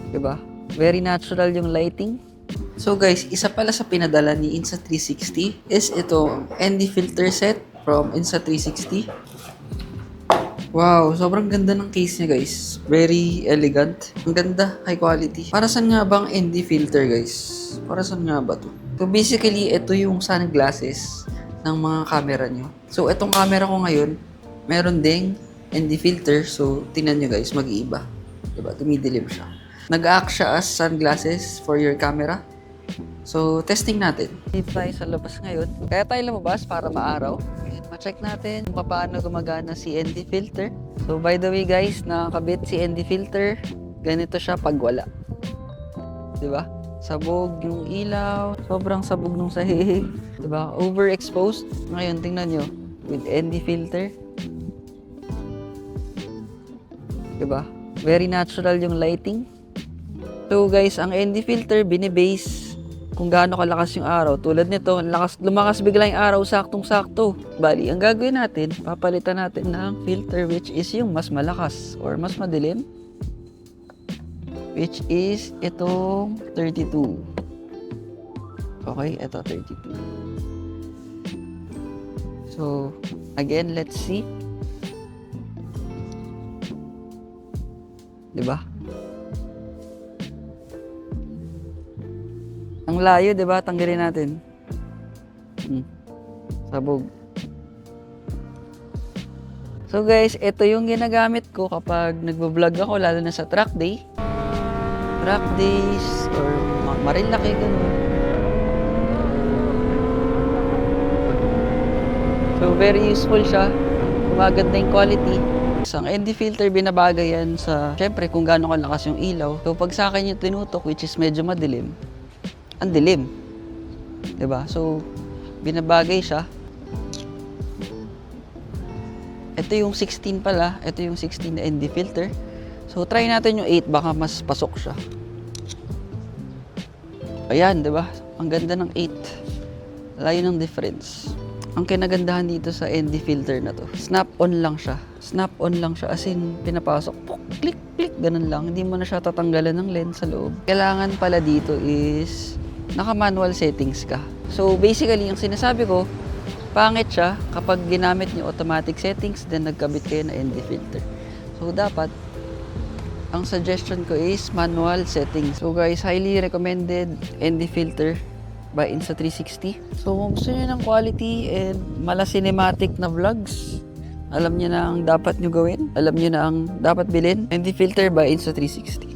Diba? Very natural yung lighting. So guys, isa pala sa pinadala ni Insta360 is ito, ND filter set from Insta360. Wow, sobrang ganda ng case niya guys. Very elegant. Ang ganda, high quality. Para saan nga bang ND filter guys? Para saan nga ba to? So basically, ito yung sunglasses ng mga camera nyo. So itong camera ko ngayon, meron ding ND filter. So tingnan nyo guys, mag-iiba. Diba? Tumidilim siya. Nag-act siya as sunglasses for your camera. So, testing natin. Dito tayo sa labas ngayon. Kaya tayo lumabas para maaraw. And ma-check natin kung paano gumagana si ND filter. So, by the way guys, nakakabit si ND filter. Ganito siya pag wala. Diba? Sabog yung ilaw. Sobrang sabog nung sahig. Diba? Overexposed. Ngayon, tingnan nyo. With ND filter. Diba? Very natural yung lighting. So guys, ang ND filter binibase kung gaano kalakas yung araw. Tulad nito, lumakas bigla yung araw, saktong-sakto. Bali, ang gagawin natin, papalitan natin ng filter which is yung mas malakas or mas madilim. Which is itong 32. Okay, ito 32. So, again, let's see. Diba? Ang layo, di ba? Tanggalin natin. Sabog. So guys, ito yung ginagamit ko kapag nagbo-vlog ako, lalo na sa track day. Track days, or Marilaki, ganun. So very useful siya. Gumaganda yung quality. Ang ND filter, binabagay yan sa, syempre, kung gaano kalakas yung ilaw. So pag sa akin yung tinutok, which is medyo madilim, ang dilim. Diba? So, binabagay siya. Ito yung 16 pala. Ito yung 16 na ND filter. So, try natin yung 8. Baka mas pasok siya. Ayan, diba? Ang ganda ng 8. Layo ng difference. Ang kinagandahan dito sa ND filter na to, snap-on lang siya. Snap-on lang siya. As in, pinapasok. Puk, click, click. Ganun lang. Hindi mo na siya tatanggalan ng lens sa loob. Kailangan pala dito is naka-manual settings ka. So, basically, yung sinasabi ko, pangit siya kapag ginamit niyo automatic settings, then nagkabit kayo na ND filter. So, dapat, ang suggestion ko is manual settings. So, guys, highly recommended ND filter by Insta360. So, kung gusto niyo ng quality and mala cinematic na vlogs, alam niyo na ang dapat niyo gawin, alam niyo na ang dapat bilhin, ND filter by Insta360.